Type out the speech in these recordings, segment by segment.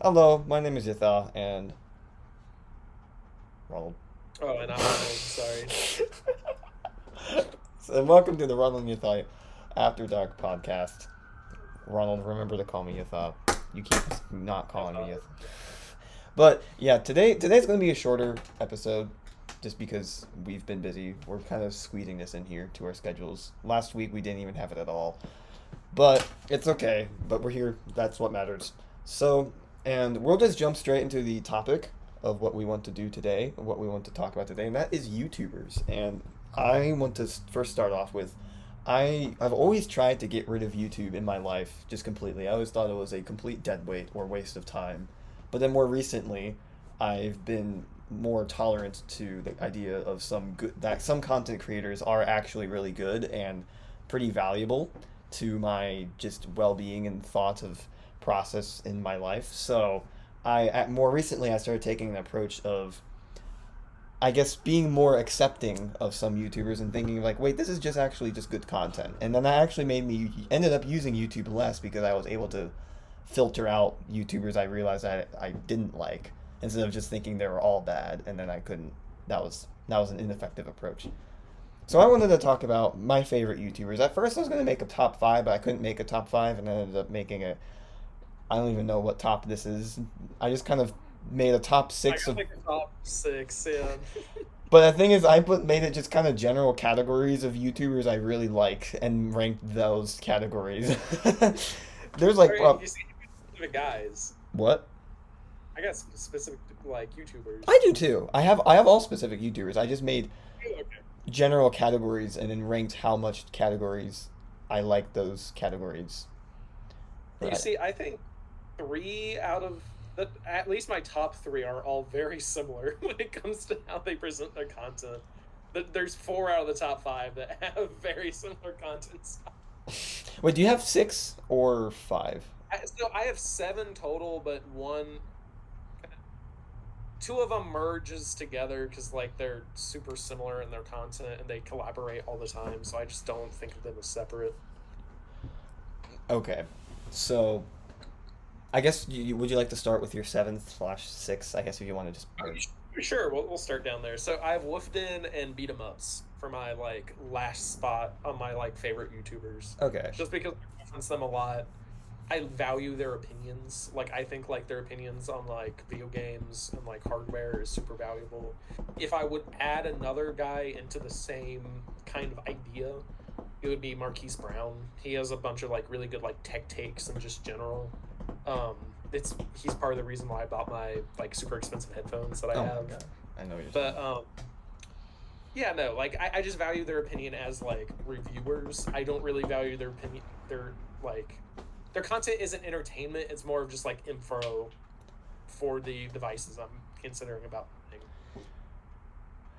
Hello, my name is Yhatha, and Ronald. Oh, and I'm Ronald. Sorry. And welcome to the Ronald and Yhatha After Dark podcast. Ronald, remember to call me Yhatha. You keep not I calling me thought. Yhatha. But yeah, today's going to be a shorter episode, just because we've been busy. We're kind of squeezing this in here to our schedules. Last week we didn't even have it at all, but it's okay. But we're here. That's what matters. So, and we'll just jump straight into the topic of what we want to do today, what we want to talk about today, and that is YouTubers. And I want to first start off with I've always tried to get rid of YouTube in my life just completely. I always thought it was a complete dead weight or waste of time. But then more recently, I've been more tolerant to the idea of some content creators are actually really good and pretty valuable to my just well-being and thoughts of process in my life. So more recently I started taking an approach of I guess being more accepting of some YouTubers and thinking like, wait, this is just actually just good content. And then that actually made me ended up using YouTube less because I was able to filter out YouTubers I realized I didn't like instead of just thinking they were all bad and then I couldn't. That was an ineffective approach. So I wanted to talk about my favorite YouTubers. At first I was going to make a top 5, but I couldn't make a top 5 and I ended up making a I don't even know what top this is. I just kind of made a top I 6 got of like a top six. Yeah. but the thing is, made it just kind of general categories of YouTubers I really like and ranked those categories. There's All like, right, you see specific guys. what? I got some specific like YouTubers. I do too. I have all specific YouTubers. I just made Okay. general categories and then ranked how much categories I like those categories. You Right. see, I think three out of at least my top three are all very similar when it comes to how they present their content. There's four out of the top five that have very similar content style. Wait, do you have 6 or 5? So I have seven total, but two of them merges together because like they're super similar in their content and they collaborate all the time. So I just don't think of them as separate. Okay. So I guess would you like to start with your 7/6? I guess if you want to just. Oh, sure, we'll start down there. So I have Wolfden and Beat 'em Ups for my like last spot on my like favorite YouTubers, Okay. just because I reference them a lot. I value their opinions. Like I think like their opinions on like video games and like hardware is super valuable. If I would add another guy into the same kind of idea, it would be Marquise Brown. He has a bunch of like really good like tech takes and just general. Um, it's he's part of the reason why I bought my like super expensive headphones that I Oh my have. god. I know what you're talking But about. yeah, no, like I just value their opinion as like reviewers. I don't really value their opinion. Their like their content isn't entertainment. It's more of just like info for the devices I'm considering about buying.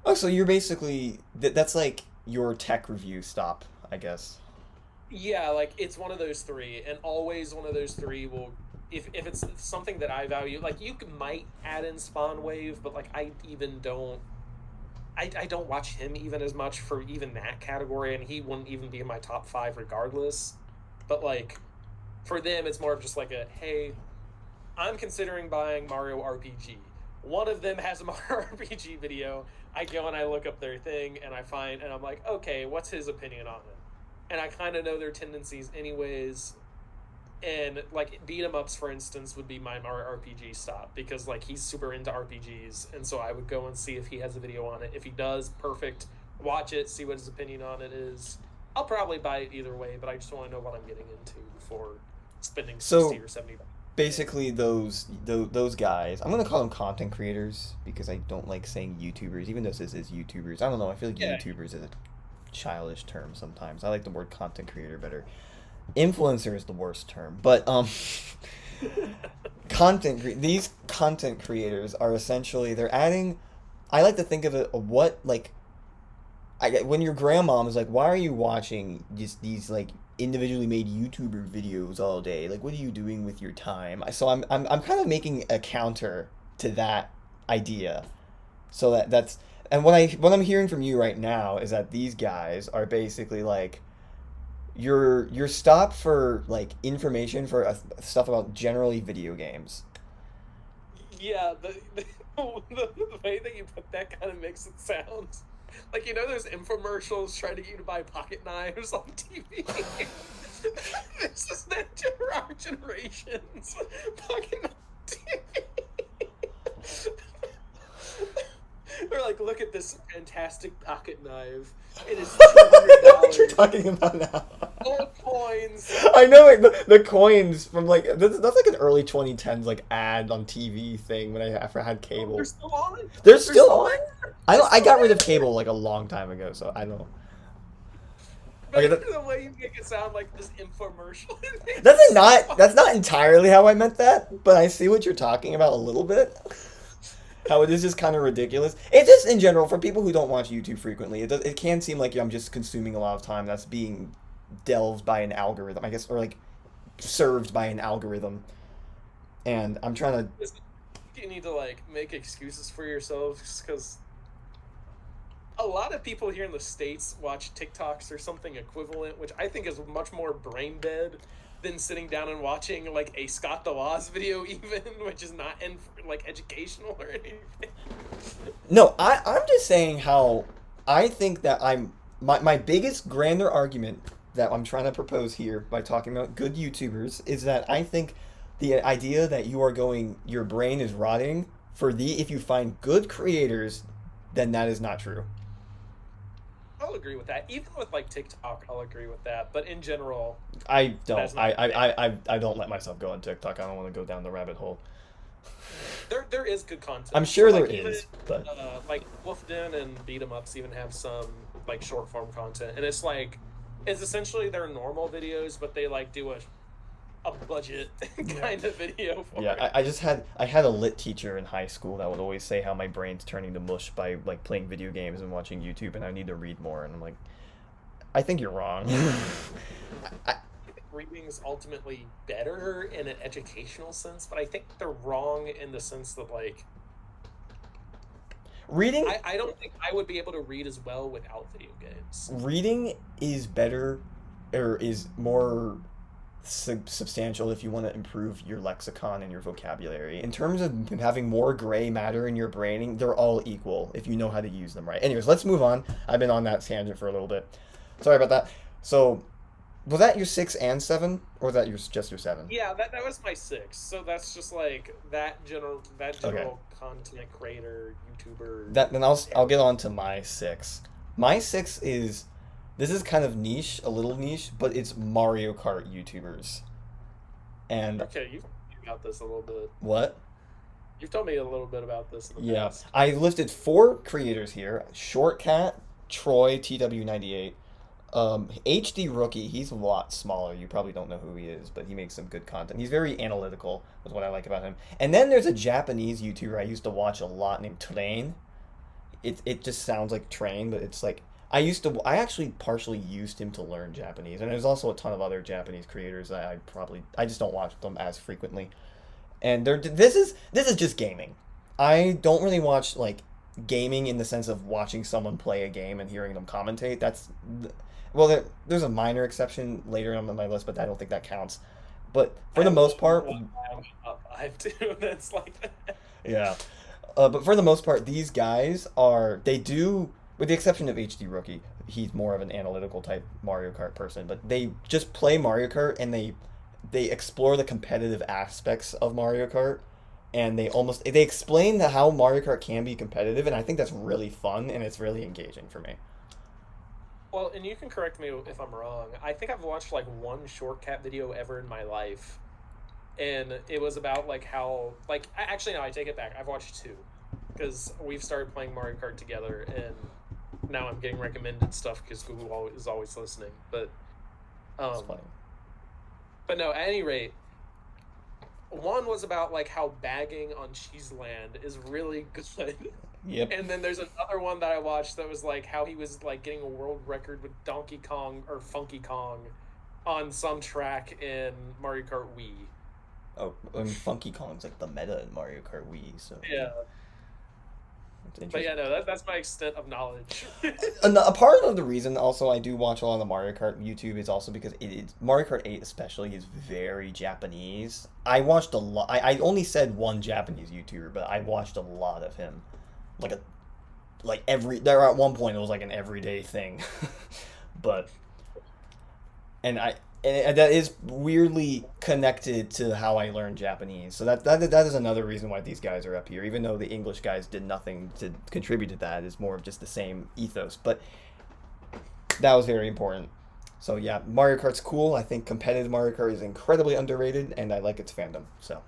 Oh, so you're basically that's like your tech review stop, I guess. Yeah, like it's one of those three, and always one of those three will. If it's something that I value, like might add in Spawn Wave, but like I even don't. I don't watch him even as much for even that category, and he wouldn't even be in my top five regardless. But like for them, it's more of just like a hey, I'm considering buying Mario RPG. One of them has a Mario RPG video. I go and I look up their thing and I find and I'm like, okay, what's his opinion on it? And I kind of know their tendencies anyways. And like beat 'em ups, for instance, would be my Mario RPG stop because like he's super into RPGs, and so I would go and see if he has a video on it. If he does, perfect. Watch it, see what his opinion on it is. I'll probably buy it either way, but I just want to know what I'm getting into before spending So 60 or 70 bucks. basically, those guys, I'm gonna call them content creators because I don't like saying YouTubers, even though this is YouTubers. I don't know. I feel like Yeah, YouTubers is a childish term sometimes. I like the word content creator better. Influencer is the worst term, but these content creators are essentially they're adding. I like to think of it what like when your grandmom is like, why are you watching just these like individually made YouTuber videos all day? Like, what are you doing with your time? So I'm kind of making a counter to that idea. So that's and what I'm hearing from you right now is that these guys are basically like your stop for like information for stuff about generally video games. Yeah, the way that you put that kind of makes it sound like those infomercials trying to get you to buy pocket knives on TV. This is that our generation's pocket knife TV. They're like, look at this fantastic pocket knife. It is I know what you're $200. talking about now. All coins. I know like the coins from like that's like an early 2010s like ad on TV thing when I ever had Oh, they're cable. still on. They're They're still still on. there. I They're don't, I still got rid of there. cable like a long time ago, so I don't know. Okay, But the way you make it sound like this infomercial, it makes it that's so not funny. that's not entirely how I meant that, but I see what you're talking about a little bit. How it is just kind of ridiculous. It's just in general for people who don't watch YouTube frequently. It can seem like I'm just consuming a lot of time that's being delved by an algorithm, I guess, or like served by an algorithm. And I'm trying to. You need to like make excuses for yourselves because a lot of people here in the States watch TikToks or something equivalent, which I think is much more brain dead than sitting down and watching like a Scott DeWaz video, even, which is not like educational or anything. No, I'm just saying how I think that my biggest grander argument that I'm trying to propose here by talking about good YouTubers is that I think the idea that your brain is rotting if you find good creators, then that is not true. I'll agree with that. Even with like TikTok, I'll agree with that. But in general, I don't. that's not the case. I don't let myself go on TikTok. I don't want to go down the rabbit hole. There is good I'm content. sure there Like even is, but like Wolfden and Beat 'em Ups even have some like short form content, and it's essentially their normal videos, but they like do a budget yeah. kind of video for Yeah, it. I had a lit teacher in high school that would always say how my brain's turning to mush by like playing video games and watching YouTube, and I need to read more. And I'm like, I think you're wrong. I, I think reading is ultimately better in an educational sense, but I think they're wrong in the sense that like reading I don't think I would be able to read as well without video games. reading is better or is more substantial if you want to improve your lexicon and your vocabulary. In terms of having more gray matter in your braining, they're all equal if you know how to use them right. Anyways, let's move on. I've been on that tangent for a little bit. Sorry about that. So, was that your 6 and 7, or was that just your 7? Yeah, that was my six. So that's just like that Okay. general content creator, YouTuber. That then I'll Area. get on to my 6. My 6 is this is kind of niche, a little niche, but it's Mario Kart YouTubers. And Okay, you've told me about this a little bit. what? You've told me a little bit about this in the Yeah, past. I listed 4 creators here: Shortcat, Troy, TW98, HD Rookie. He's a lot smaller. You probably don't know who he is, but he makes some good content. He's very analytical, is what I like about him. And then there's a Japanese YouTuber I used to watch a lot named Train. It just sounds like Train, but it's like I actually partially used him to learn Japanese, and there's also a ton of other Japanese creators that I just don't watch them as frequently. And this is just gaming. I don't really watch like gaming in the sense of watching someone play a game and hearing them commentate. Well, there's a minor exception later on my list, but I don't think that counts. But I for the have most part, one I'm top five too. That's like that. yeah. But for the most part, these guys they do, with the exception of HD Rookie, he's more of an analytical type Mario Kart person. But they just play Mario Kart and they explore the competitive aspects of Mario Kart, and they explain how Mario Kart can be competitive, and I think that's really fun and it's really engaging for me. Well, and you can correct me if I'm wrong. I think I've watched like one shortcut video ever in my life, and it was about like how actually no, I take it back. I've watched two because we've started playing Mario Kart together, and now I'm getting recommended stuff because Google is always listening. It's Um, funny. but no, at any rate, one was about like how bagging on Cheeseland is really good. Yep. And then there's another one that I watched that was like how he was like getting a world record with Donkey Kong or Funky Kong on some track in Mario Kart Wii. Oh, and Funky Kong's like the meta in Mario Kart Wii, so Yeah. It's But yeah, interesting. no, that's my extent of knowledge. A part of the reason also I do watch a lot of the Mario Kart YouTube is also because Mario Kart 8 especially is very Japanese. I watched a lot. I only said one Japanese YouTuber, but I watched a lot of him. Like a like every there at one point it was like an everyday thing. But and I that is weirdly connected to how I learned Japanese. So that is another reason why these guys are up here, even though the English guys did nothing to contribute to that. It's more of just the same ethos. But that was very important. So yeah, Mario Kart's cool. I think competitive Mario Kart is incredibly underrated, and I like its fandom. So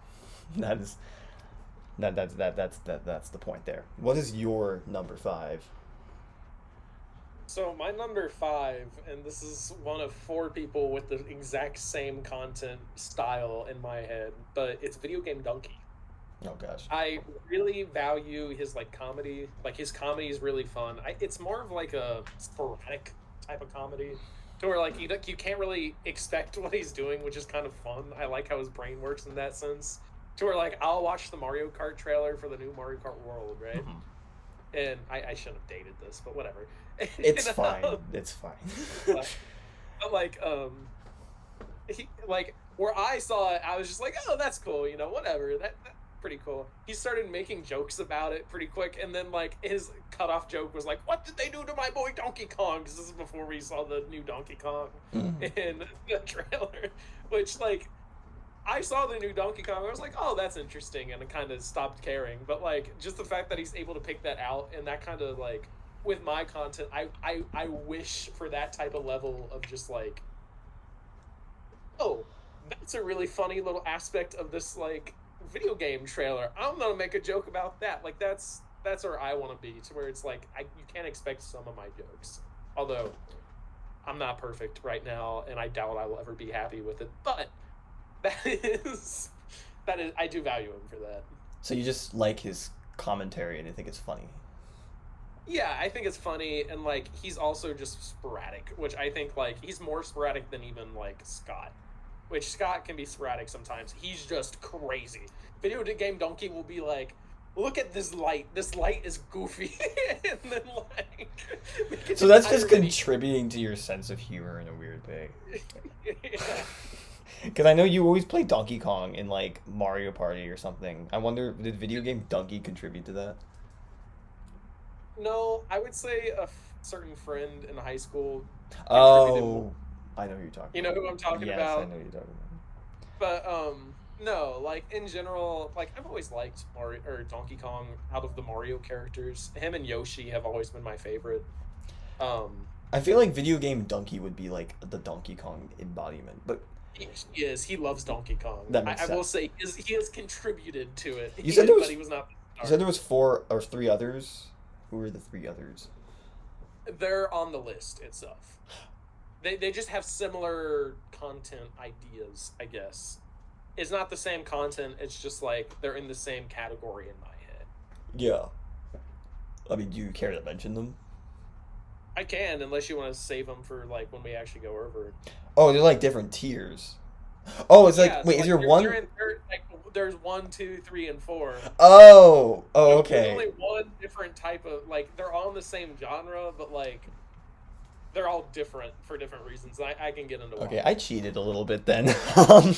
that is that's the point there. What is your number five? So my number five, and this is one of four people with the exact same content style in my head, but it's Video Game Donkey. Oh gosh. I really value his like comedy. Like his comedy is really fun. It's more of like a sporadic type of comedy, to where like you can't really expect what he's doing, which is kind of fun. I like how his brain works in that sense. To where like I'll watch the Mario Kart trailer for the new Mario Kart World, right? Mhm. And I shouldn't have dated this, but whatever. It's And, fine. It's fine. but, but like like where I saw it, I was just like, oh, that's cool, whatever. That's pretty cool. He started making jokes about it pretty quick, and then like his cutoff joke was like, "What did they do to my boy Donkey Kong?" Because this is before we saw the new Donkey Kong Mhm. in the trailer, which like I saw the new Donkey Kong. I was like, "Oh, that's interesting," and I kind of stopped caring. But like, just the fact that he's able to pick that out, and that kind of like, with my content, I wish for that type of level of just like, oh, that's a really funny little aspect of this like video game trailer. I'm gonna make a joke about that. Like that's where I want to be, to where it's like you can't expect some of my jokes. Although I'm not perfect right now, and I doubt I will ever be happy with it. But that is that is I do value him for that. So you just like his commentary and you think it's funny. Yeah, I think it's funny, and like he's also just sporadic, which I think like he's more sporadic than even like Scott. Which Scott can be sporadic sometimes. He's just crazy. Video game Donkey will be like, look at this light. This light is goofy, and then like make an So that's just entire video. contributing to your sense of humor in a weird way. Yeah. Because I know you always play Donkey Kong in like Mario Party or something. I wonder, did video game Donkey contribute to that? No, I would say certain friend in high school contributed more. Oh, I know who you're talking You know about. who I'm talking Yes, I about? know who you're talking But no, like in general, like I've always liked Mario or Donkey Kong out of the Mario characters. Him and Yoshi have always been my favorite. Um, I feel like video game Donkey would be like the Donkey Kong embodiment, but he is. He loves Donkey Kong. that I, makes I will sense. say he has contributed to it. You said there But was he was not the you said star. there was four or three others. Who were the three others? They're on the list itself. They just have similar content ideas, I guess. It's not the same content. It's just like they're in the same category in my head. Yeah. I mean, do you care to mention them? I can, unless you want to save them for like when we actually go over. Oh, they're like different tiers. Oh, it's Yeah, like so wait, is like there one? like there's one, two, three, and four. Oh, oh, There's okay. only one different type of like they're all in the same genre, but like they're all different for different reasons. I can get into Okay, why. I cheated a little bit then. Um,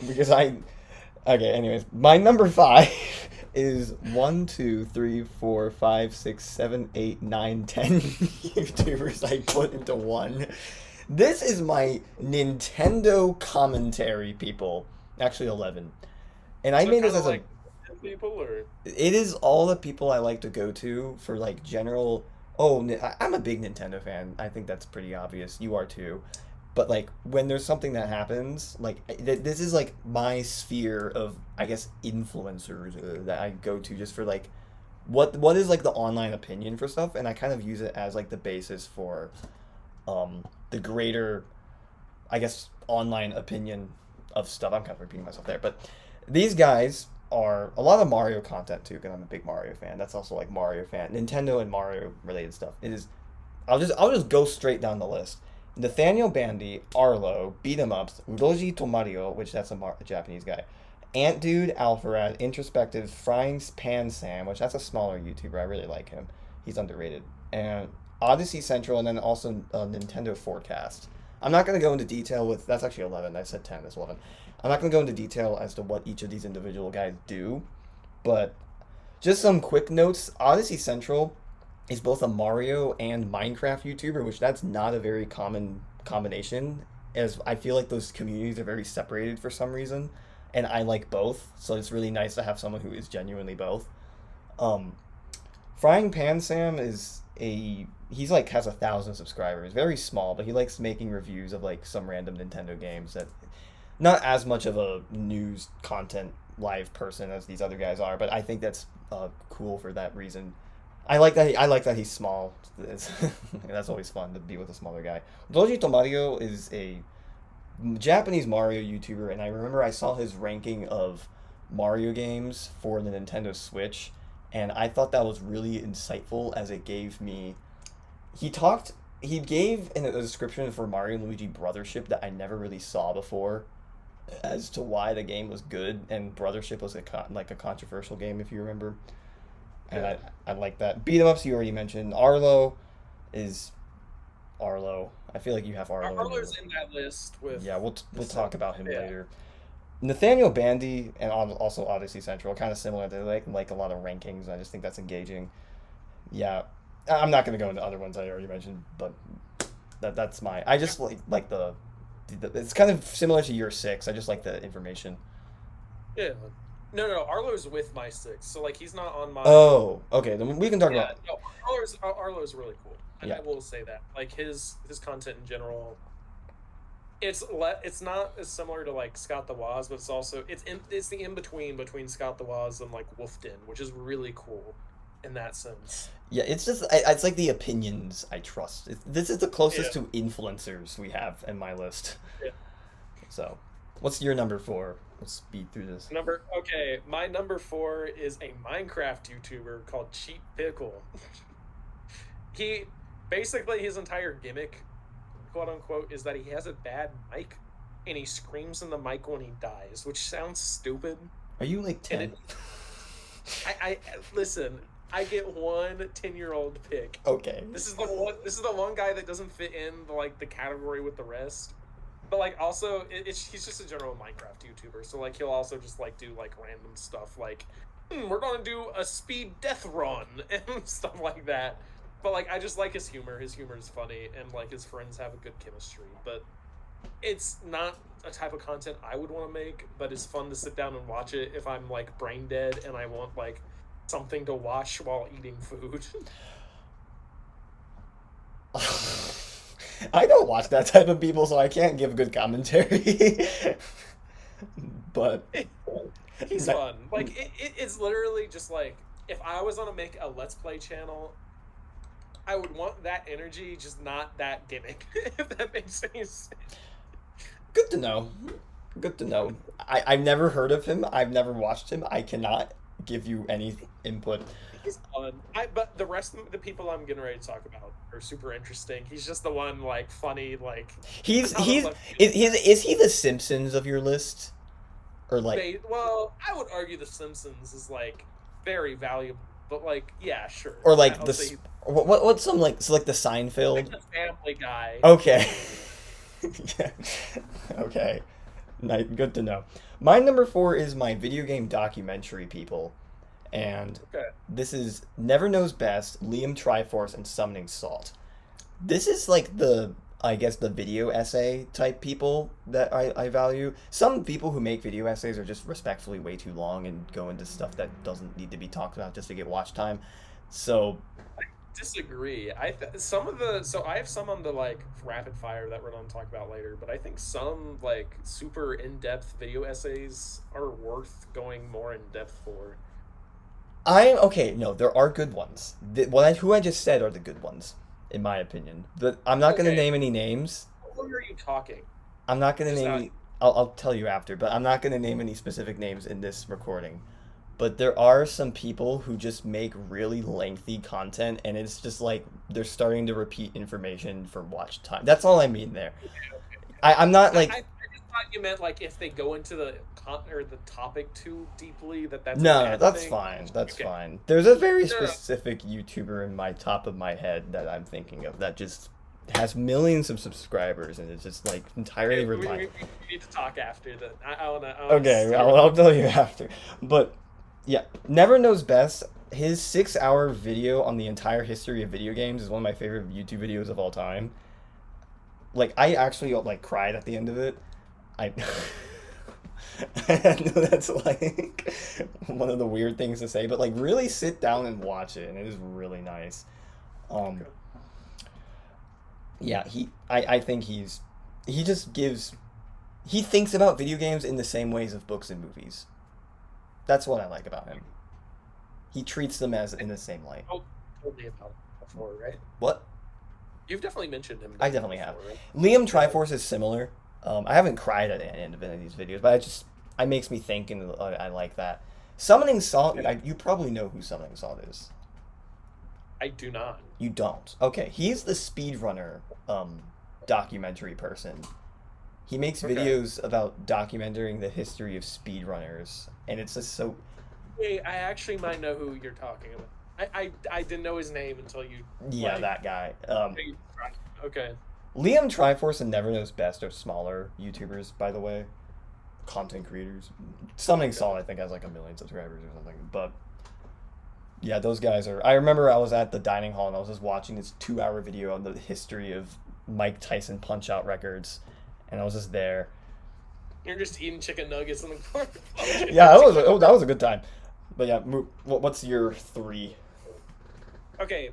because I. Okay, anyways, my number five is 10 YouTubers I put into one. This is my Nintendo commentary, people. Actually, 11. And I So made this kind of as a. like people or It is all the people I like to go to for like general. Oh, I'm a big Nintendo fan. I think that's pretty obvious. You are too. But like when there's something that happens, like this is like my sphere of I guess influencers that I go to just for like what is like the online opinion for stuff, and I kind of use it as like the basis for the greater I guess online opinion of stuff. I'm kind of repeating myself there, but these guys are a lot of Mario content too, because I'm a big Mario fan. That's also like Mario fan, Nintendo and Mario related stuff. It is. I'll just go straight down the list. Nathaniel Bandy, Arlo, Beat 'em Ups, Uroji Tomario, which that's a Japanese guy, Ant Dude, Alpharad, Introspective, Frying Pan Sam, which that's a smaller YouTuber. I really like him. He's underrated. And Odyssey Central, and then also Nintendo Forecast. I'm not going to go into detail with that's actually 11. I said 10. That's 11. I'm not going to go into detail as to what each of these individual guys do, but just some quick notes. Odyssey Central is both a Mario and Minecraft YouTuber, which that's not a very common combination, as I feel like those communities are very separated for some reason, and I like both, so it's really nice to have someone who is genuinely both. Um, Frying Pan Sam is a he's like has 1,000 subscribers, very small, but he likes making reviews of like some random Nintendo games that not as much of a news content live person as these other guys are, but I think that's cool for that reason. I like that he's small. That's always fun to be with a smaller guy. Doji Tomario is a Japanese Mario YouTuber, and I remember I saw his ranking of Mario games for the Nintendo Switch, and I thought that was really insightful as it gave me. He gave in a description for Mario and Luigi Brothership that I never really saw before, as to why the game was good, and Brothership was like a controversial game if you remember, and Yeah. I like that. Beat 'em ups you already mentioned. Arlo is Arlo. I feel like you have Arlo in your. Arlo's in that list with Yeah, we'll so talk about him yeah. later. Nathaniel Bandy and also Odyssey Central, kind of similar. They like a lot of rankings. I just think that's engaging. Yeah, I'm not gonna go into other ones I already mentioned, but that's my. I just like the it's kind of similar to year six. I just like the information. Yeah. No. Arlo's with my six, so like he's not on my. Oh, okay. Then we can talk Yeah, about. no. Arlo's really cool. Yeah. I will say that. Like his content in general, it's not as similar to like Scott the Woz, but it's the in between Scott the Woz and like Wolf Den, which is really cool in that sense. Yeah, it's like the opinions I trust. This is the closest Yeah. to influencers we have in my list. Yeah. So, what's your number four? Let's speed through this. My number four is a Minecraft YouTuber called Cheap Pickle. He basically his entire gimmick, quote unquote, is that he has a bad mic and he screams in the mic when he dies, which sounds stupid. Are you like And 10? I listen. I get one 10-year-old pick. Okay. This is the one guy that doesn't fit in the category with the rest. But like also, he's just a general Minecraft YouTuber. So like he'll also just like do like random stuff like, we're gonna do a speed death run and stuff like that. But like I just like his humor. His humor is funny, and like his friends have a good chemistry. But it's not a type of content I would want to make. But it's fun to sit down and watch it if I'm like brain dead and I want like something to watch while eating food. I don't watch that type of people, so I can't give good commentary. But He's that- fun. Like it's literally just like if I was gonna make a Let's Play channel, I would want that energy, just not that gimmick. If that makes any sense. good to know. Good to know. I've never heard of him. I've never watched him. I cannot give you any input. He's fun. But the rest of the people I'm getting ready to talk about are super interesting. He's just the one like funny like. He's out of he's left is he the Simpsons of your list, or like, Well, I would argue The Simpsons is like very valuable, but like yeah, sure. or like I'll the say what's some like so like the like Seinfeld? the Family Guy. Okay. Yeah. Okay. Good to know. My number four is my video game documentary people, and Okay. this is Never Knows Best, Liam Triforce, and Summoning Salt. This is like I guess the video essay type people that I value. Some people who make video essays are just respectfully way too long and go into stuff that doesn't need to be talked about just to get watch time. So Disagree. I have some on the like rapid fire that we're gonna talk about later, but I think some like super in-depth video essays are worth going more in depth for. I'm okay. No, there are good ones. Who I just said are the good ones, in my opinion. But I'm not going to Okay. name any names. Who are you talking? I'm not going to Just name not- any. I'll tell you after, but I'm not going to name any specific names in this recording. But there are some people who just make really lengthy content, and it's just like they're starting to repeat information for watch time. That's all I mean there. I'm not like. thought you meant like if they go into the or the topic too deeply, that's a No, bad that's thing. fine. That's Okay. fine. There's a very No, no. specific YouTuber in my top of my head that I'm thinking of that just has millions of subscribers and it's just like entirely Okay, reliant. we need to talk after that. I wanna Okay, steer. I'll tell you after. But yeah, Never Knows Best. His 6 hour video on the entire history of video games is one of my favorite YouTube videos of all time. Like I actually like cried at the end of it. I I know that's like one of the weird things to say, but like really sit down and watch it, and it is really nice. Um, Okay. yeah, I think he just gives he thinks about video games in the same ways of books and movies. That's what I like about him. He treats them as in the same light. Oh, told me about it before, right? What? You've definitely mentioned him I definitely have. before, right? Liam Okay. Triforce is similar. I haven't cried at the end of any of these videos, but I makes me think, and I like that. Summoning Salt, you probably know who Summoning Salt is. I do not. You don't. Okay, he's the speedrunner documentary person. He makes Okay. videos about documenting the history of speedrunners, and it's just so Hey, I actually might know who you're talking about. I didn't know his name until you yeah, like. that guy. Okay. Liam Triforce and Never Knows Best are smaller YouTubers, by the way, content creators. Summoning Okay. Salt, I think, has like 1 million subscribers or something, but yeah, those guys are. I remember I was at the dining hall and I was just watching this 2 hour video on the history of Mike Tyson Punch Out records, and I was just there. You're just eating chicken nuggets in the corner. Yeah, that was a good time. But yeah, what's your three? Okay,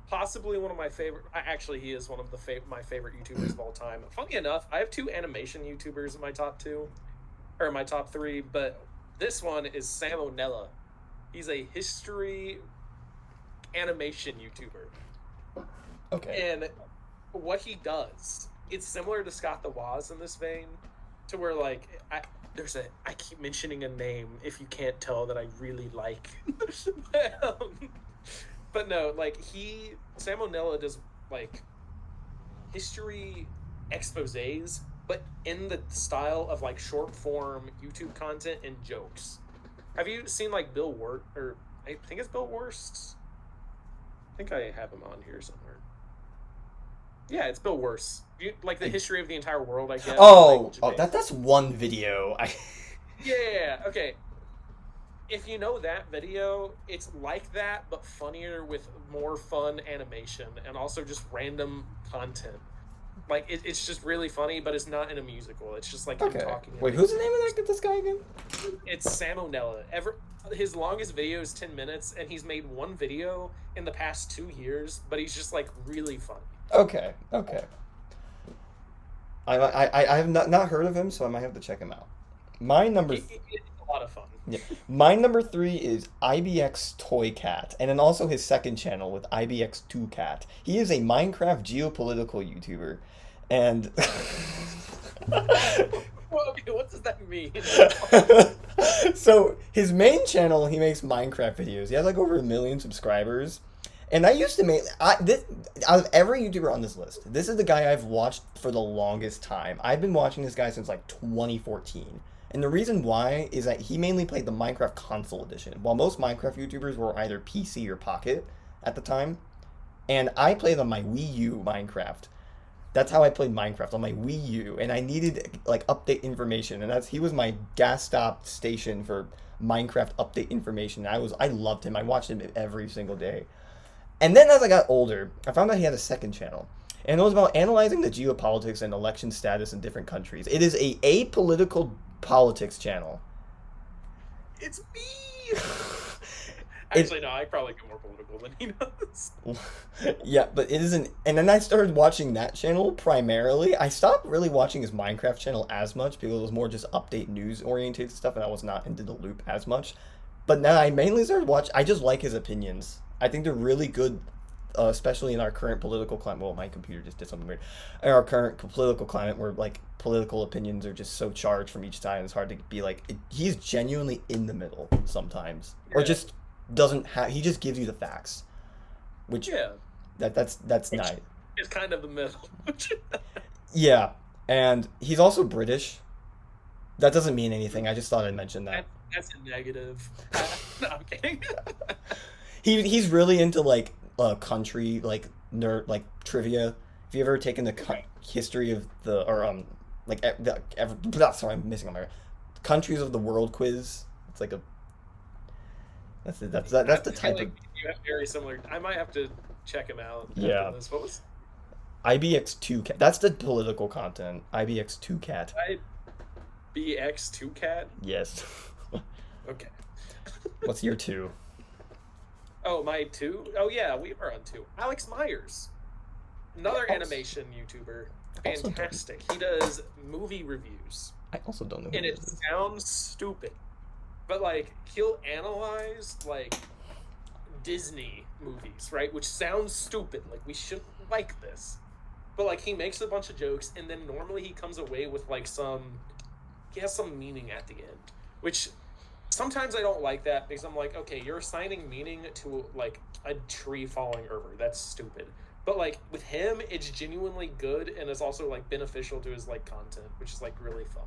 possibly one of my favorite. Actually, he is one of my favorite YouTubers of all time. Funny enough, I have two animation YouTubers in my top two, or my top three, but this one is Sam O'Nella. He's a history animation YouTuber, Okay. and what he does, it's similar to Scott the Woz in this vein, to where like I keep mentioning a name if you can't tell that I really like, um, but no, like Sam O'Nella does like history exposés, but in the style of like short form YouTube content and jokes. Have you seen like Bill Wort or I think it's Bill Worst? I think I have him on here somewhere. Yeah, it's Bill Worst. Like the history of the entire world, I guess. In like Oh, Japan. that's one video. I Yeah. Okay. If you know that video, it's like that but funnier with more fun animation and also just random content. Like it's just really funny, but it's not in a musical. It's just like him okay. talking. Wait, who's the name of this guy again? It's Sam O'Nella. His longest video is 10 minutes, and he's made one video in the past 2 years. But he's just like really funny. Okay, okay. I have not heard of him, so I might have to check him out. My number It's a lot of fun. Yeah. My number three is IBX Toy Cat, and then also his second channel with IBX2 Cat. He is a Minecraft geopolitical YouTuber, and Well, okay, what does that mean? so his main channel, he makes Minecraft videos. He has like over 1 million subscribers, and I used to make out of every YouTuber on this list, this is the guy I've watched for the longest time. I've been watching this guy since like 2014. And the reason why is that he mainly played the Minecraft console edition, while most Minecraft YouTubers were either PC or Pocket at the time. And I played on my Wii U Minecraft. That's how I played Minecraft on my Wii U, and I needed like update information, and he was my gas stop station for Minecraft update information. I loved him. I watched him every single day. And then as I got older, I found out he had a second channel. And it was about analyzing the geopolitics and election status in different countries. It is a apolitical politics channel. It's me. It, Actually, no, I probably get more political than he does. yeah, but it isn't. And then I started watching that channel primarily. I stopped really watching his Minecraft channel as much because it was more just update news oriented stuff, and I was not into the loop as much. But now I mainly started watching. I just like his opinions. I think they're really good, especially in our current political climate. Well, my computer just did something weird. In our current political climate, where like political opinions are just so charged from each side, it's hard to be like. He's genuinely in the middle sometimes, or Yeah. just doesn't have. He just gives you the facts, which Yeah. that's Which nice. is kind of the middle. Yeah. And he's also British. That doesn't mean anything. I just thought I'd mention that. That's a negative. No, I'm kidding. He's really into like country like nerd like trivia. Have you ever taken the Okay. history of the or like sorry, I'm missing on my countries of the world quiz? It's like a that's the I feel type of like you have very similar. I might have to check him out yeah. after this. What was IBX2 cat. That's the political content. IBX2 cat. IBX2 cat? Yes. Okay. What's your two? Oh, my two? Oh, yeah, we were on two. Alex Myers, another I animation YouTuber. also don't. Fantastic. He does movie reviews, I also don't know who and it this is. sounds stupid, but like he'll analyze like Disney movies, right? Which sounds stupid. Like we shouldn't like this, but like he makes a bunch of jokes, and then normally he comes away with like he has some meaning at the end, which sometimes I don't like that because I'm like, okay, you're assigning meaning to like a tree falling over. That's stupid. But like with him, it's genuinely good and it's also like beneficial to his like content, which is like really fun.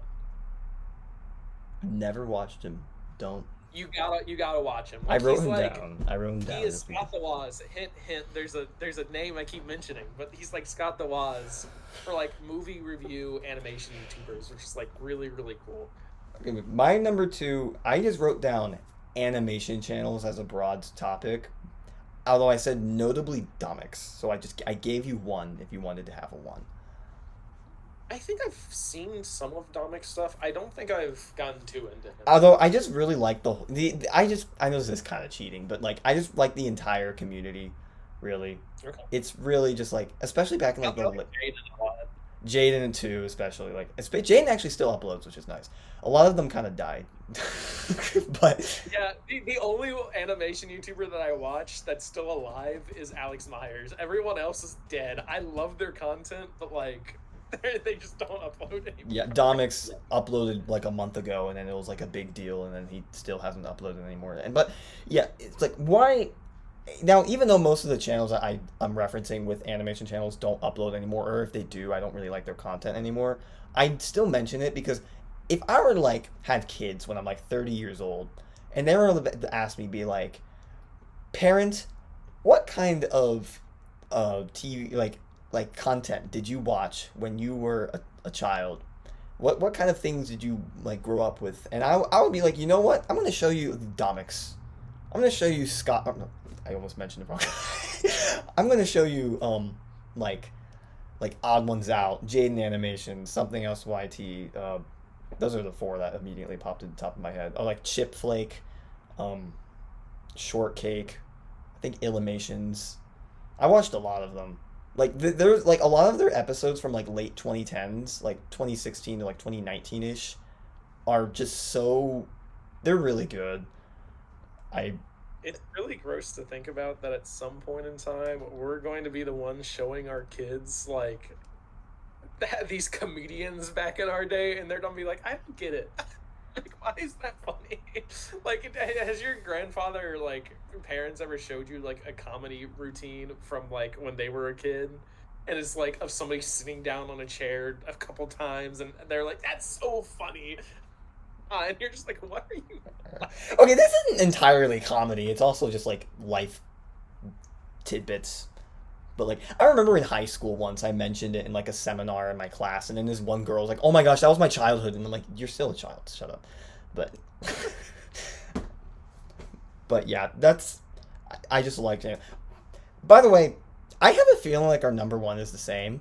Never watched him. Don't. You gotta watch him. I Like wrote he's him like down. I wrote him he down is this week. Scott the Waz. Hint hint. There's a name I keep mentioning, but he's like Scott the Waz for like movie review animation YouTubers, which is like really really cool. Okay, my number two, I just wrote down animation channels as a broad topic. Although I said notably Domix, so I gave you one if you wanted to have a one. I think I've seen some of Domic's stuff. I don't think I've gotten too into him. Although I just really like I know this is kind of cheating, but like I just like the entire community, really. Okay. It's really just like, especially back in I like like Jaden a lot. Jaden too, especially like Jaden actually still uploads, which is nice. A lot of them kind of died, but Yeah, the only animation YouTuber that I watch that's still alive is Alex Myers. Everyone else is dead. I love their content, but like they just don't upload anymore. yeah, Domix uploaded like a month ago, and then it was like a big deal, and then he still hasn't uploaded anymore. And but yeah, it's like why now? Even though most of the channels that I'm referencing with animation channels don't upload anymore, or if they do, I don't really like their content anymore. I still mention it because if I were to like have kids when I'm like 30 years old, and they were to ask me, be like, parent, what kind of TV like content did you watch when you were a child? What kind of things did you like grow up with? And I would be like, you know what? I'm gonna show you Domix. I'm gonna show you Scott. Oh, no, I almost mentioned it wrong. I'm gonna show you like Odd Ones Out, Jaden Animation, something else YT. Those are the four that immediately popped to the top of my head. Oh, like Chip Flake, Shortcake, I think Illuminations. I watched a lot of them. Like there's like a lot of their episodes from like late 2010s, like 2016 to like 2019 ish, are just so they're really good. I It's really gross to think about that at some point in time we're going to be the ones showing our kids like these comedians back in our day, and they're gonna be like, I don't get it. Like, why is that funny? Like, has your grandfather or like parents ever showed you like a comedy routine from like when they were a kid? And it's like of somebody sitting down on a chair a couple times, and they're like, "That's so funny," and you're just like, "What are you?" okay, this isn't entirely comedy. It's also just like life tidbits. But like I remember in high school once I mentioned it in like a seminar in my class, and then this one girl was like, "Oh my gosh, that was my childhood," and I'm like, "You're still a child. Shut up." But but yeah, I just liked it. By the way, I have a feeling like our number one is the same.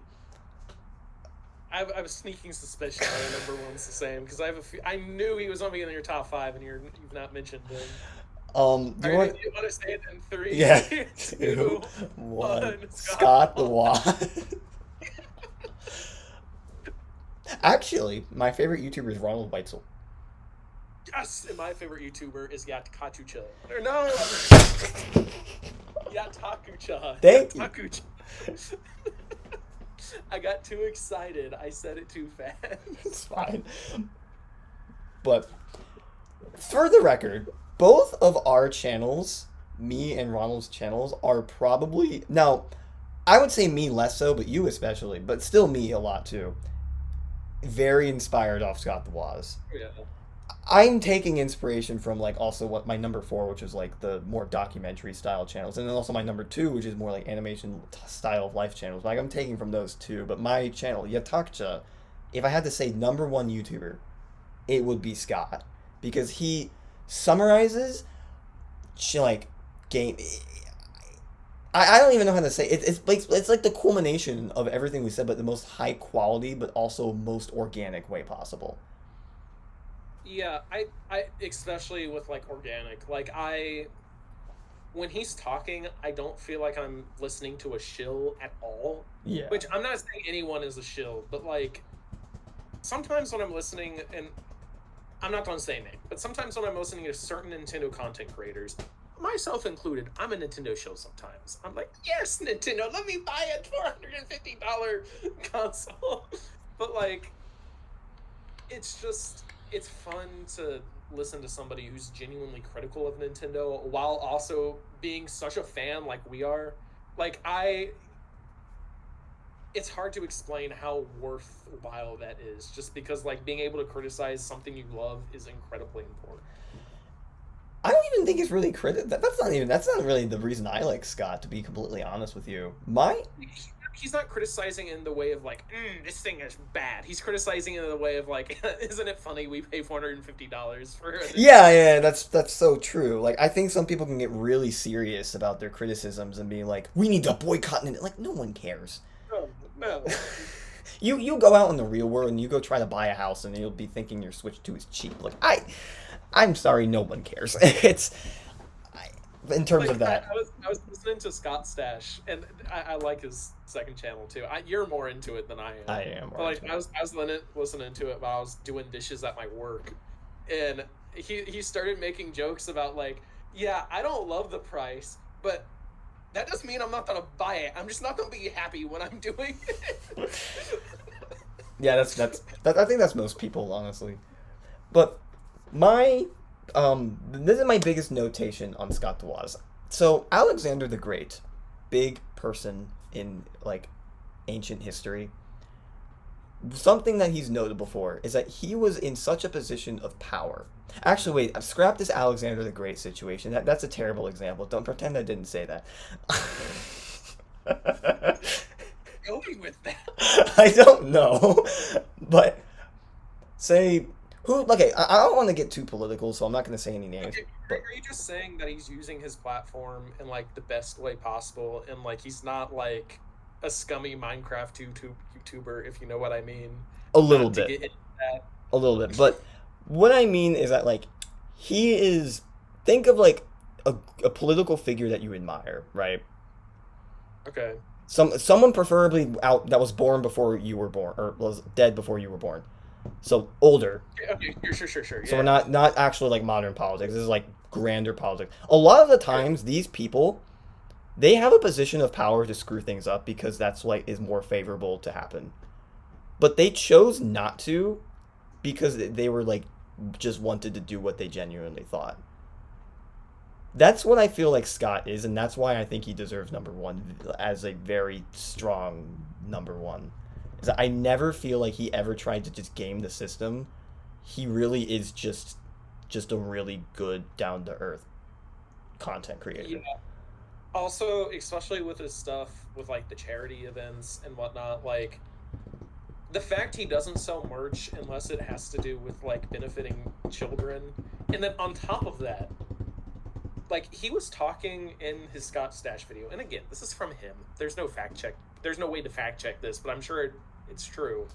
I have a sneaking suspicion that our number one's the same because I knew he was gonna be in your top five, and you've not mentioned him. Do you want? Do you want to say it in three, Yeah, two, 2, 1. Scott Scott the Wall. Wad. Actually, my favorite YouTuber is Ronald Weitzel. Yes, and my favorite YouTuber is Yatakachucha. Or no, Yatakucha. Thank you. Yatakucha. I got too excited. I said it too fast. It's fine. But for the record, both of our channels, me and Ronald's channels, are probably now. I would say me less so, but you especially, but still me a lot too. very inspired off Scott the Woz. Yeah. I'm taking inspiration from like also what my number four, which is like the more documentary style channels, and then also my number two, which is more like animation style of life channels. Like I'm taking from those two, but my channel Yatakcha, if I had to say number one YouTuber, it would be Scott because he summarizes like game. I don't even know how to say it. It's like the culmination of everything we said, but the most high quality, but also most organic way possible. Yeah, I especially with like organic, like when he's talking, I don't feel like I'm listening to a shill at all. Yeah. Which I'm not saying anyone is a shill, but like sometimes when I'm listening, and I'm not going to say name, but sometimes when I'm listening to certain Nintendo content creators, myself included, I'm a Nintendo shill sometimes. I'm like, yes, Nintendo, let me buy a $450 console. But like, it's fun to listen to somebody who's genuinely critical of Nintendo while also being such a fan like we are. Like it's hard to explain how worthwhile that is, just because like being able to criticize something you love is incredibly important. I don't even think it's really that's not really the reason I like Scott, to be completely honest with you. My He's not criticizing in the way of like, this thing is bad. He's criticizing in the way of like, isn't it funny we pay $450 for it? yeah, that's so true. Like I think some people can get really serious about their criticisms and being like, we need to boycott it. Like no one cares. No, no. You go out in the real world and you go try to buy a house and you'll be thinking your Switch 2 is cheap. Like I'm sorry, no one cares. It's in terms Like of that. I was listening to Scott Stash, and I like his second channel too. You're more into it than I am. I am. But like I was listening to it while I was doing dishes at my work, and he started making jokes about like, yeah, I don't love the price, but that doesn't mean I'm not gonna buy it. I'm just not gonna be happy when I'm doing it. Yeah, I think that's most people, honestly. But my this is my biggest notation on Scott the Woz. So Alexander the Great, big person in like ancient history. Something that he's notable for is that he was in such a position of power. Actually, wait, I've scrapped this Alexander the Great situation. That's a terrible example. Don't pretend I didn't say that. Going with that. I don't know, but say who? Okay, I don't want to get too political, so I'm not going to say any names. Okay, But are you just saying that he's using his platform in like the best way possible, and like he's not like a scummy Minecraft YouTuber, if you know what I mean? a little Not to bit, get into that. a little bit. But what I mean is that like he is. Think of like a political figure that you admire, right? Okay. Someone preferably out that was born before you were born or was dead before you were born. So older. Okay. Sure. So Yeah. we're not actually like modern politics. This is like grander politics. A lot of the times these people they have a position of power to screw things up because that's like is more favorable to happen. But they chose not to because they were like just wanted to do what they genuinely thought. That's what I feel like Scott is, and that's why I think he deserves number one as a very strong number one. Is that I never feel like he ever tried to just game the system. He really is just a really good down to earth content creator. Yeah. Also, especially with his stuff with like the charity events and whatnot, like the fact he doesn't sell merch unless it has to do with like benefiting children, and then on top of that, like he was talking in his Scott Stash video, and again, this is from him. There's no fact check. There's no way to fact check this, but I'm sure it's true.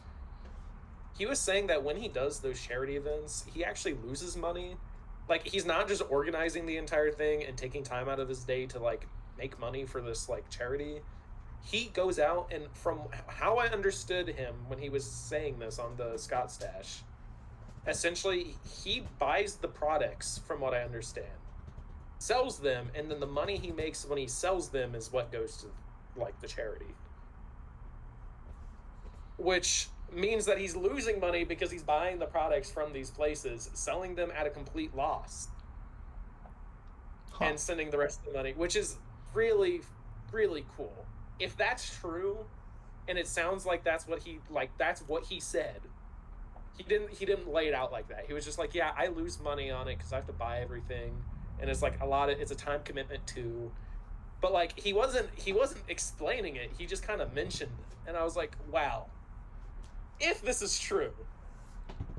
He was saying that when he does those charity events, he actually loses money. Like he's not just organizing the entire thing and taking time out of his day to like make money for this like charity. He goes out and from how I understood him when he was saying this on the Scott Stash, essentially he buys the products from what I understand, sells them, and then the money he makes when he sells them is what goes to like the charity, which means that he's losing money because he's buying the products from these places, selling them at a complete loss, Huh. and sending the rest of the money, which is really, really cool. If that's true, and it sounds like that's what he said, he didn't lay it out like that. He was just like, yeah, I lose money on it because I have to buy everything, and it's like it's a time commitment too. But like he wasn't explaining it. He just kind of mentioned it, and I was like, wow, if this is true,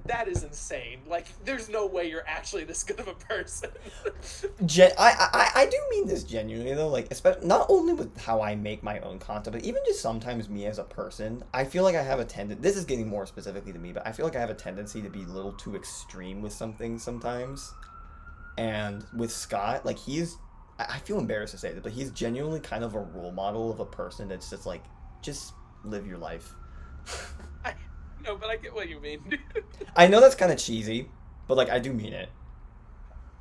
that is insane. Like, there's no way you're actually this good of a person. I do mean this genuinely though, like especially not only with how I make my own content, but even just sometimes me as a person. I feel like I have a tendency. This is getting more specifically to me, but I feel like I have a tendency to be a little too extreme with some things sometimes. And with Scott, like I feel embarrassed to say this, but he's genuinely kind of a role model of a person that's just like, just live your life. I, no, but I get what you mean. I know that's kind of cheesy, but like I do mean it.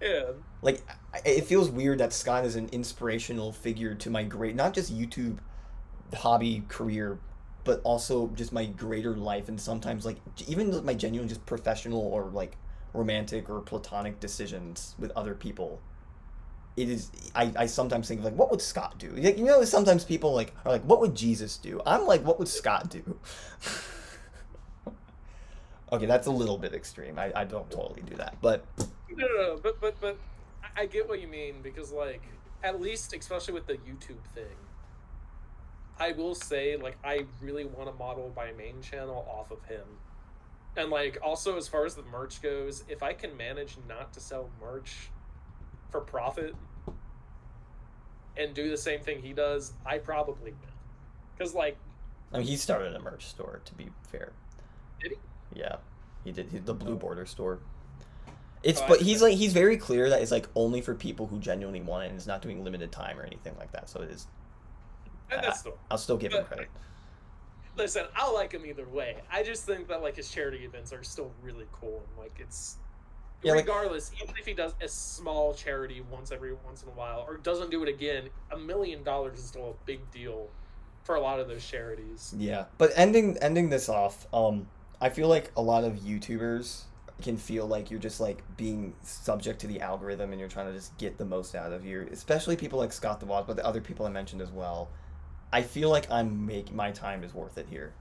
Yeah. Like it feels weird that Scott is an inspirational figure to my not just YouTube hobby career, but also just my greater life, and sometimes like even my genuine just professional or like romantic or platonic decisions with other people. It is I sometimes think of like, what would Scott do? Like, sometimes people like are like, what would Jesus do? I'm like, what would Scott do? Okay, that's a little bit extreme. I don't totally do that, but No, but I get what you mean, because like, at least especially with the YouTube thing, I will say, like, I really want to model my main channel off of him. And like, also as far as the merch goes, if I can manage not to sell merch for profit and do the same thing he does, I probably will. Because like, I mean, he started a merch store, to be fair. did he? Yeah, he did. The Blue Oh, Border store. oh, I But didn't he's know. like he's very clear that it's like only for people who genuinely want it, and it's not doing limited time or anything like that. So it is. And I, that's still. I'll still give him But credit. listen, I like him either way. I just think that like his charity events are still really cool, and like it's, Yeah, like regardless, even if he does a small charity once in a while, or doesn't do it again, $1 million is still a big deal for a lot of those charities. yeah. But ending this off, I feel like a lot of YouTubers can feel like you're just like being subject to the algorithm and you're trying to just get the most out of you, especially people like Scott the Waz, but the other people I mentioned as well. I feel like my time is worth it here.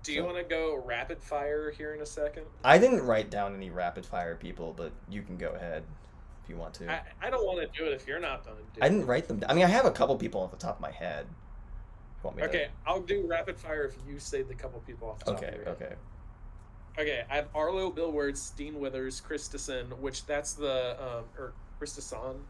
Do you So want to go rapid fire here in a second? I didn't write down any rapid fire people, but you can go ahead if you want to. I don't want to do it if you're not going to I do didn't write them down. I mean, I have a couple people off the top of my head. You want me it. to? Okay, I'll do rapid fire if you say the couple people off the top of Okay, your head. okay. Okay, I have Arlo, Bill Wirtz, Dean Withers, Christensen, which that's the or Christensen.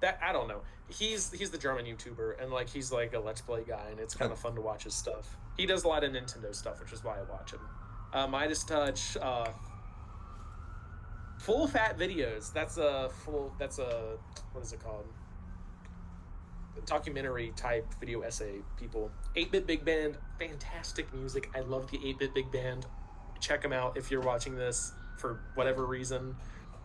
That I don't know. He's the German YouTuber, and like he's like a Let's Play guy, and it's kind Oh, of fun to watch his stuff. He does a lot of Nintendo stuff, which is why I watch him. Midas Touch, Full Fat Videos. That's a full. That's a, what is it called? Documentary type video essay. People. 8-Bit Big Band, fantastic music. I love the 8-Bit Big Band. Check them out if you're watching this for whatever reason.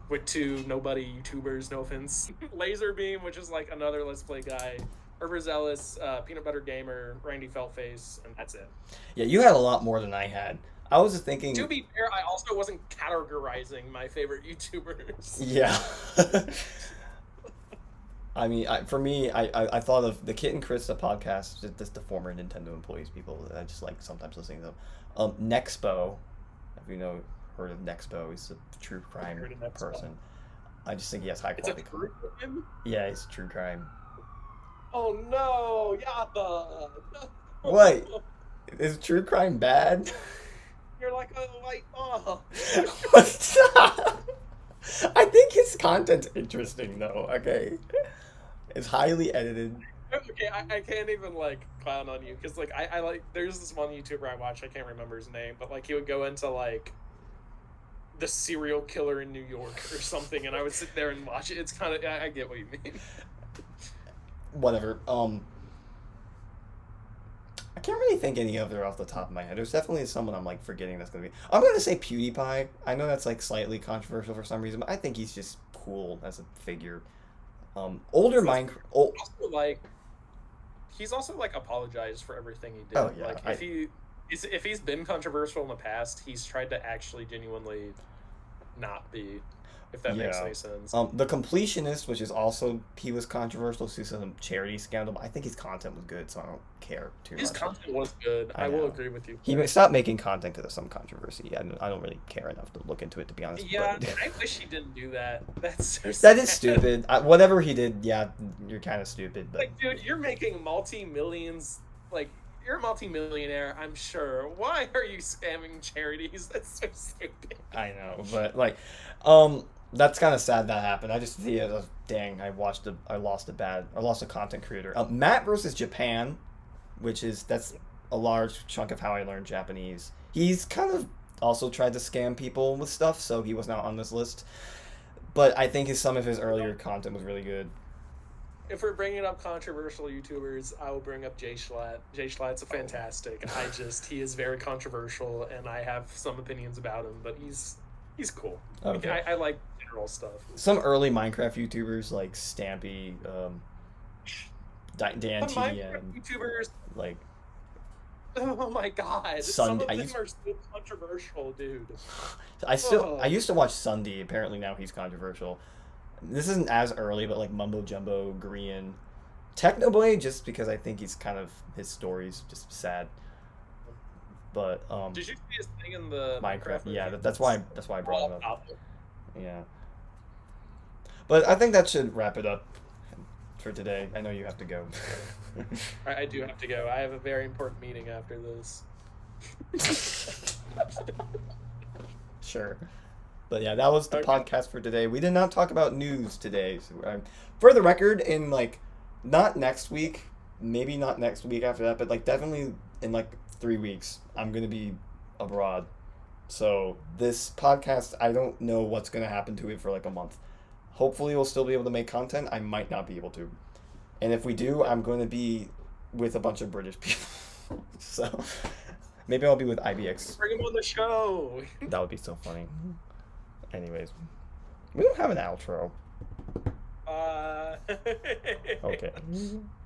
With two nobody YouTubers, no offense. Laserbeam, which is like another Let's Play guy. Overzealous, Peanut Butter Gamer, Randy Feltface, and that's it. yeah, you had a lot more than I had. I was just To thinking, be fair, I also wasn't categorizing my favorite YouTubers. yeah. I mean, for me, I thought of the Kit and Krista podcast, just the former Nintendo employees, people that I just like sometimes listening to them. Nexpo, if you know, heard of Nexpo, he's a true I've crime heard of that stuff. person. I just think he has high It's a quality content. group of him? Yeah, he's true crime. Oh no, Yatha! What? No. Is true crime bad? You're like a white mom. What's up? I think his content's interesting though. Okay, it's highly edited. Okay, I can't even like clown on you because like I like there's this one YouTuber I watch, I can't remember his name, but like he would go into like the serial killer in New York or something, and I would sit there and watch it. It's kind of I get what you mean. Whatever. I can't really think any other off the top of my head. There's definitely someone I'm like forgetting that's gonna be. I'm gonna say PewDiePie. I know that's like slightly controversial for some reason, but I think he's just cool as a figure. Older Minecraft. Oh, Also, like he's also like apologized for everything he oh did. yeah. Like if he's been controversial in the past, he's tried to actually genuinely not be. if that makes Yeah. any sense. The completionist, which is also he was controversial due to some charity scandal. But I think his content was good, so I don't care too His much. content was good. I I will know. agree with you. He stopped making content because of some controversy. I don't really care enough to look into it, to be honest. Yeah, But I wish he didn't do that. That's so that is sad. stupid. Whatever he did, yeah, you're kind of stupid. But Like, dude, you're making multi-millions. Like, you're a multi-millionaire, I'm sure. Why are you spamming charities? That's so stupid. I know. But like, um, that's kind of sad that happened. I just see it as dang. I lost a content creator. Matt versus Japan, which is that's a large chunk of how I learned Japanese. He's kind of also tried to scam people with stuff, so he was not on this list. But I think some of his earlier content was really good. If we're bringing up controversial YouTubers, I will bring up Jay Schlatt. Jay Schlatt's a fantastic. He is very controversial, and I have some opinions about him, but he's cool. Okay. I like general stuff. Some early Minecraft YouTubers like Stampy, Dan But Minecraft TDM, YouTubers, like oh my god, some Sun. of them are so controversial, dude. I used to watch Sunday. Apparently now he's controversial. This isn't as early, but like Mumbo Jumbo, Green, Technoblade, just because I think he's kind of his story's just sad. But Did you see his thing in the Minecraft, yeah, movie? that's why I brought him up. Well, Yeah, but I think that should wrap it up for today. I know you have to go. I do have to go. I have a very important meeting after this. Sure. But yeah, that was the Okay. podcast for today. We did not talk about news today. So, for the record, in like not next week, maybe not next week after that, but like definitely in like 3 weeks, I'm gonna be abroad. So this podcast, I don't know what's gonna happen to it for like a month. Hopefully, we'll still be able to make content. I might not be able to, and if we do, I'm going to be with a bunch of British people. So maybe I'll be with IBX. Bring him on the show. That would be so funny. Anyways, we don't have an outro. Uh... Okay.